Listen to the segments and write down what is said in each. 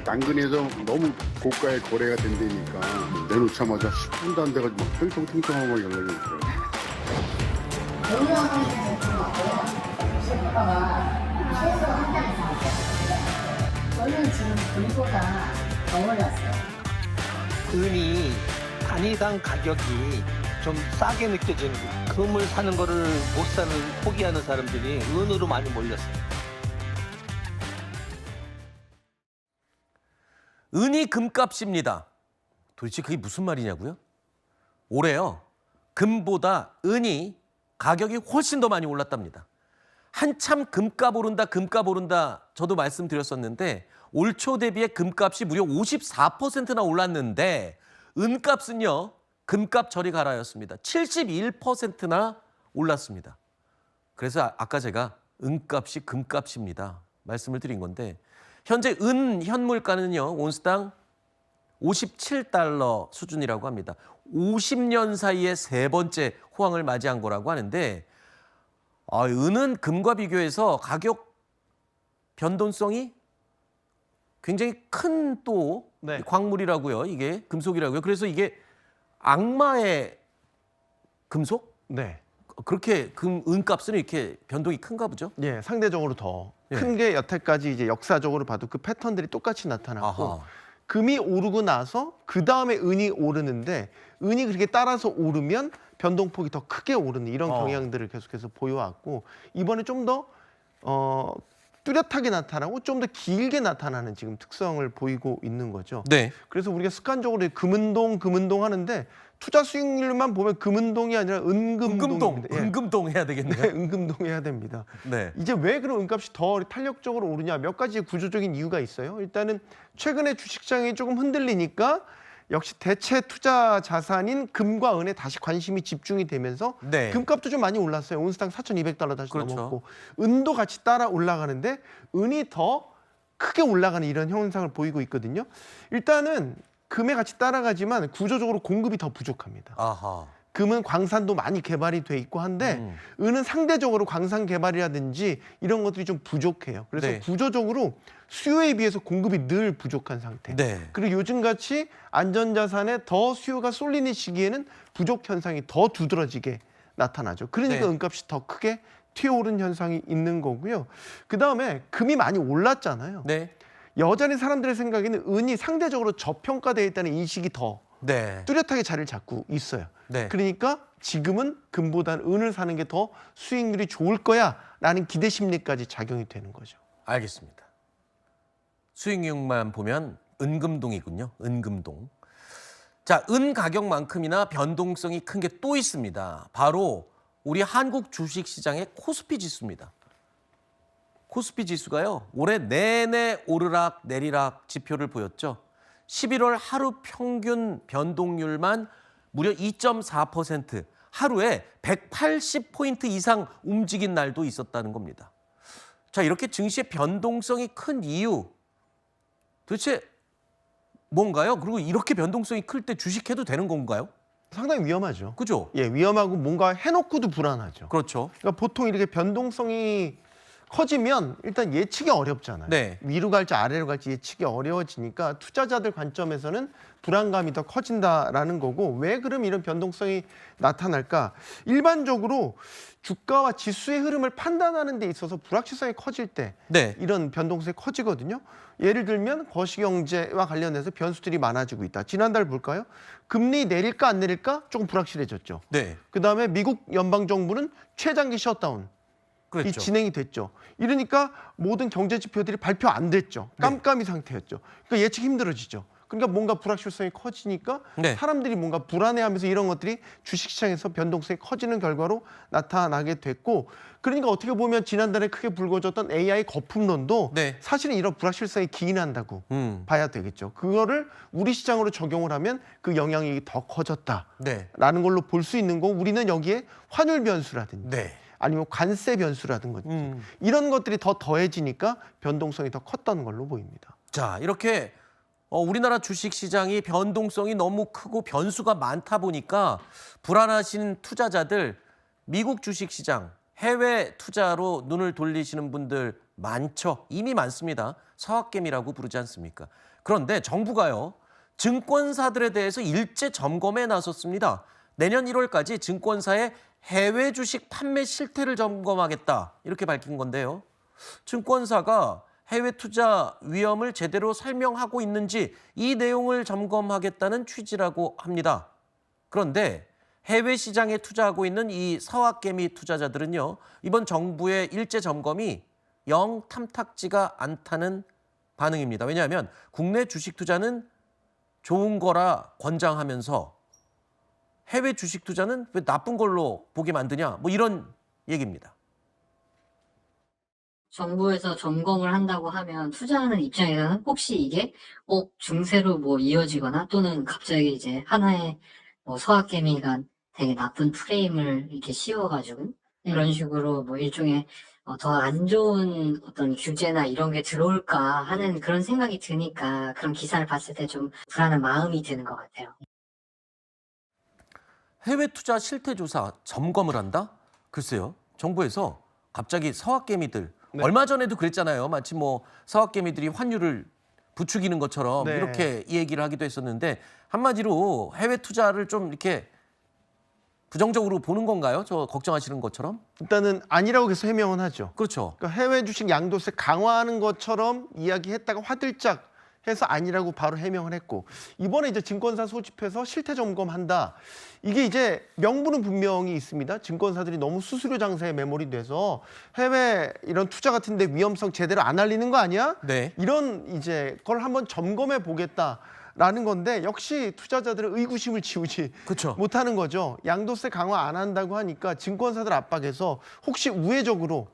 당근에서 너무 고가의 거래가 된다니까 내놓자마자 10분도 안 돼가지고 막 땡땡땡땡하고 막 연락이 오더라고요. 운영하고 있는 제품 같고요. 셰프가 최소 한 달 이상 왔어요. 저는 지금 금보다 더 올랐어요. 은이 단위당 가격이 좀 싸게 느껴지는 거예요. 금을 사는 거를 못 사는, 포기하는 사람들이 은으로 많이 몰렸어요. 은이 금값입니다. 도대체 그게 무슨 말이냐고요? 올해요, 금보다 은이 가격이 훨씬 더 많이 올랐답니다. 한참 금값 오른다, 금값 오른다 저도 말씀드렸었는데 올 초 대비해 금값이 무려 54%나 올랐는데 은값은요, 금값 저리 가라였습니다. 71%나 올랐습니다. 그래서 아까 제가 은값이 금값입니다 말씀을 드린 건데, 현재 은 현물가는요, 온스당 57달러 수준이라고 합니다. 50년 사이에 세 번째 호황을 맞이한 거라고 하는데, 은은 금과 비교해서 가격 변동성이 굉장히 큰 또 네. 광물이라고요. 이게 금속이라고요. 그래서 이게 악마의 금속? 네. 그렇게 은값은 이렇게 변동이 큰가 보죠? 예, 상대적으로 더 예. 큰 게 여태까지 이제 역사적으로 봐도 그 패턴들이 똑같이 나타났고, 아하. 금이 오르고 나서 그 다음에 은이 오르는데, 은이 그렇게 따라서 오르면 변동폭이 더 크게 오르는 이런 경향들을 계속해서 보여왔고, 이번에 좀 더 뚜렷하게 나타나고 좀 더 길게 나타나는 지금 특성을 보이고 있는 거죠. 네. 그래서 우리가 습관적으로 금은동 하는데, 투자 수익률만 보면 금은동이 아니라 은금동입니다. 예. 은금동 해야 되겠네요. 네, 은금동 해야 됩니다. 네. 이제 왜 그런 은값이 더 탄력적으로 오르냐, 몇 가지 구조적인 이유가 있어요. 일단은 최근에 주식시장이 조금 흔들리니까 역시 대체 투자 자산인 금과 은에 다시 관심이 집중이 되면서 네. 금값도 좀 많이 올랐어요. 온스당 4,200달러 다시 그렇죠. 넘었고, 은도 같이 따라 올라가는데 은이 더 크게 올라가는 이런 현상을 보이고 있거든요. 일단은 금에 같이 따라가지만 구조적으로 공급이 더 부족합니다. 아하. 금은 광산도 많이 개발이 돼 있고 한데 은은 상대적으로 광산 개발이라든지 이런 것들이 좀 부족해요. 그래서 네. 구조적으로 수요에 비해서 공급이 늘 부족한 상태. 네. 그리고 요즘같이 안전자산에 더 수요가 쏠리는 시기에는 부족 현상이 더 두드러지게 나타나죠. 그러니까 네. 은값이 더 크게 튀어오른 현상이 있는 거고요. 그다음에 금이 많이 올랐잖아요. 네. 여전히 사람들의 생각에는 은이 상대적으로 저평가되어 있다는 인식이 더 네. 뚜렷하게 자리를 잡고 있어요. 네. 그러니까 지금은 금보다는 은을 사는 게 더 수익률이 좋을 거야라는 기대 심리까지 작용이 되는 거죠. 알겠습니다. 수익률만 보면 은금동이군요. 은금동. 자, 은 가격만큼이나 변동성이 큰 게 또 있습니다. 바로 우리 한국 주식시장의 코스피 지수입니다. 코스피 지수가요, 올해 내내 오르락 내리락 지표를 보였죠. 11월 하루 평균 변동률만 무려 2.4%, 하루에 180포인트 이상 움직인 날도 있었다는 겁니다. 자, 이렇게 증시의 변동성이 큰 이유, 도대체 뭔가요? 그리고 이렇게 변동성이 클 때 주식해도 되는 건가요? 상당히 위험하죠. 그죠? 예, 위험하고 뭔가 해놓고도 불안하죠. 그렇죠. 그러니까 보통 이렇게 변동성이 커지면 일단 예측이 어렵잖아요. 네. 위로 갈지 아래로 갈지 예측이 어려워지니까 투자자들 관점에서는 불안감이 더 커진다라는 거고, 왜 그럼 이런 변동성이 나타날까? 일반적으로 주가와 지수의 흐름을 판단하는 데 있어서 불확실성이 커질 때 네. 이런 변동성이 커지거든요. 예를 들면 거시경제와 관련해서 변수들이 많아지고 있다. 지난달 볼까요? 금리 내릴까 안 내릴까 조금 불확실해졌죠. 네. 그다음에 미국 연방정부는 최장기 셧다운 이 그렇죠. 진행이 됐죠. 이러니까 모든 경제 지표들이 발표 안 됐죠. 깜깜이 상태였죠. 그러니까 예측 힘들어지죠. 그러니까 뭔가 불확실성이 커지니까 네. 사람들이 뭔가 불안해하면서 이런 것들이 주식시장에서 변동성이 커지는 결과로 나타나게 됐고, 그러니까 어떻게 보면 지난달에 크게 불거졌던 AI 거품론도 네. 사실은 이런 불확실성이 기인한다고 봐야 되겠죠. 그거를 우리 시장으로 적용을 하면 그 영향이 더 커졌다라는 네. 걸로 볼 수 있는 거고, 우리는 여기에 환율 변수라든지 네. 아니면 관세 변수라든지 이런 것들이 더 더해지니까 변동성이 더 컸던 걸로 보입니다. 자, 이렇게 우리나라 주식시장이 변동성이 너무 크고 변수가 많다 보니까 불안하신 투자자들, 미국 주식시장, 해외 투자로 눈을 돌리시는 분들 많죠. 이미 많습니다. 서학개미라고 부르지 않습니까? 그런데 정부가요, 증권사들에 대해서 일제 점검에 나섰습니다. 내년 1월까지 증권사의 해외 주식 판매 실태를 점검하겠다, 이렇게 밝힌 건데요. 증권사가 해외 투자 위험을 제대로 설명하고 있는지 이 내용을 점검하겠다는 취지라고 합니다. 그런데 해외 시장에 투자하고 있는 이 서학개미 투자자들은요, 이번 정부의 일제 점검이 영 탐탁지가 않다는 반응입니다. 왜냐하면 국내 주식 투자는 좋은 거라 권장하면서 해외 주식 투자는 왜 나쁜 걸로 보게 만드냐, 뭐 이런 얘기입니다. 정부에서 점검을 한다고 하면 투자하는 입장에서는 혹시 이게 중세로 뭐 이어지거나 또는 갑자기 이제 하나의 뭐 서학개미가 되게 나쁜 프레임을 이렇게 씌워가지고 그런 식으로 뭐 일종의 더 안 좋은 어떤 규제나 이런 게 들어올까 하는 그런 생각이 드니까 그런 기사를 봤을 때 좀 불안한 마음이 드는 것 같아요. 해외 투자 실태 조사 점검을 한다? 글쎄요. 정부에서 갑자기 서학개미들, 네. 얼마 전에도 그랬잖아요. 마치 뭐 서학개미들이 환율을 부추기는 것처럼 네. 이렇게 이 얘기를 하기도 했었는데, 한마디로 해외 투자를 좀 이렇게 부정적으로 보는 건가요? 저 걱정하시는 것처럼? 일단은 아니라고 계속 해명은 하죠. 그렇죠. 그러니까 해외 주식 양도세 강화하는 것처럼 이야기했다가 화들짝 해서 아니라고 바로 해명을 했고, 이번에 이제 증권사 소집해서 실태 점검한다. 이게 이제 명분은 분명히 있습니다. 증권사들이 너무 수수료 장사에 매몰이 돼서 해외 이런 투자 같은데 위험성 제대로 안 알리는 거 아니야? 네. 이런 이제 걸 한번 점검해 보겠다라는 건데, 역시 투자자들은 의구심을 지우지 그렇죠. 못하는 거죠. 양도세 강화 안 한다고 하니까 증권사들 압박에서 혹시 우회적으로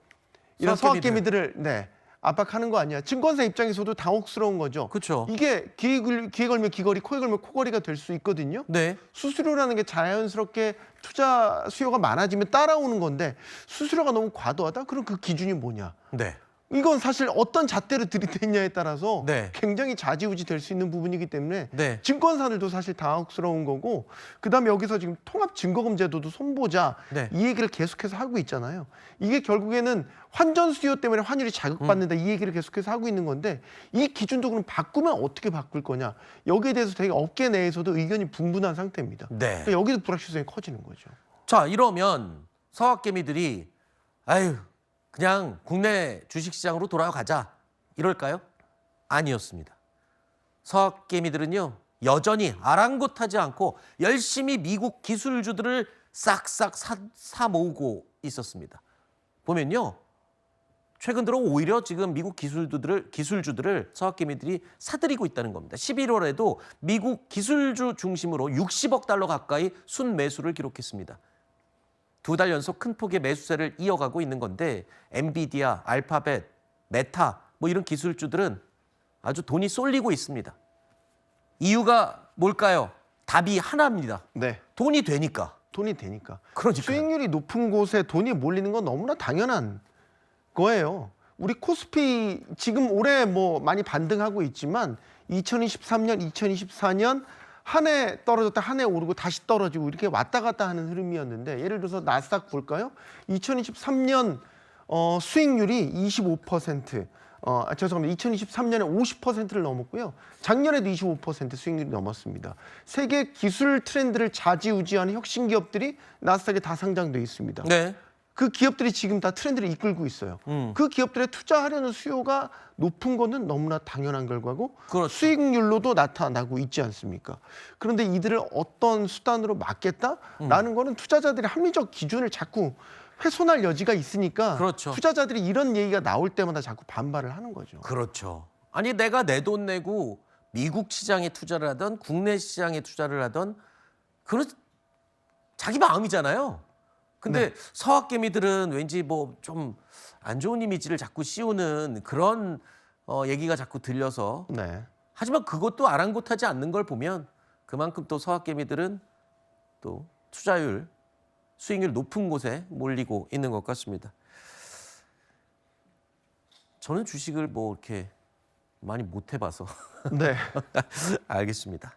이런 서학개미들을 압박하는 거 아니야. 증권사 입장에서도 당혹스러운 거죠. 그렇죠. 이게 귀에 걸면 귀걸이, 코에 걸면 코걸이가 될 수 있거든요. 네. 수수료라는 게 자연스럽게 투자 수요가 많아지면 따라오는 건데, 수수료가 너무 과도하다? 그럼 그 기준이 뭐냐? 네. 이건 사실 어떤 잣대로 들이댔냐에 따라서 네. 굉장히 좌지우지 될 수 있는 부분이기 때문에 네. 증권사들도 사실 당혹스러운 거고, 그다음에 여기서 지금 통합증거금제도도 손보자, 네. 이 얘기를 계속해서 하고 있잖아요. 이게 결국에는 환전 수요 때문에 환율이 자극받는다, 이 얘기를 계속해서 하고 있는 건데, 이 기준도 그럼 바꾸면 어떻게 바꿀 거냐, 여기에 대해서 되게 업계 내에서도 의견이 분분한 상태입니다. 네. 그러니까 여기도 불확실성이 커지는 거죠. 자, 이러면 서학개미들이 아유, 그냥 국내 주식시장으로 돌아가자, 이럴까요? 아니었습니다. 서학개미들은요, 여전히 아랑곳하지 않고 열심히 미국 기술주들을 싹싹 사 모으고 있었습니다. 보면요, 최근 들어 오히려 지금 미국 기술주들을 서학개미들이 사들이고 있다는 겁니다. 11월에도 미국 기술주 중심으로 60억 달러 가까이 순매수를 기록했습니다. 2달 연속 큰 폭의 매수세를 이어가고 있는 건데, 엔비디아, 알파벳, 메타 뭐 이런 기술주들은 아주 돈이 쏠리고 있습니다. 이유가 뭘까요? 답이 하나입니다. 네. 돈이 되니까. 돈이 되니까. 그러니까. 수익률이 높은 곳에 돈이 몰리는 건 너무나 당연한 거예요. 우리 코스피 지금 올해 뭐 많이 반등하고 있지만 2023년, 2024년 한 해 떨어졌다 한 해 오르고 다시 떨어지고 이렇게 왔다 갔다 하는 흐름이었는데, 예를 들어서 나스닥 볼까요? 2023년 수익률이 25%, 죄송합니다. 2023년에 50%를 넘었고요. 작년에도 25% 수익률이 넘었습니다. 세계 기술 트렌드를 좌지우지하는 혁신 기업들이 나스닥에 다 상장돼 있습니다. 네. 그 기업들이 지금 다 트렌드를 이끌고 있어요. 그 기업들에 투자하려는 수요가 높은 거는 너무나 당연한 결과고, 그렇죠. 수익률로도 나타나고 있지 않습니까? 그런데 이들을 어떤 수단으로 막겠다라는 거는 투자자들의 합리적 기준을 자꾸 훼손할 여지가 있으니까, 그렇죠. 투자자들이 이런 얘기가 나올 때마다 자꾸 반발을 하는 거죠. 그렇죠. 아니, 내가 내 돈 내고 미국 시장에 투자를 하던 국내 시장에 투자를 하던 그런 자기 마음이잖아요. 근데 서학개미들은 왠지 뭐 좀 안 좋은 이미지를 자꾸 씌우는 그런 얘기가 자꾸 들려서, 네. 하지만 그것도 아랑곳하지 않는 걸 보면 그만큼 또 서학개미들은 또 투자율, 수익률 높은 곳에 몰리고 있는 것 같습니다. 저는 주식을 뭐 이렇게 많이 못 해봐서 네. 알겠습니다.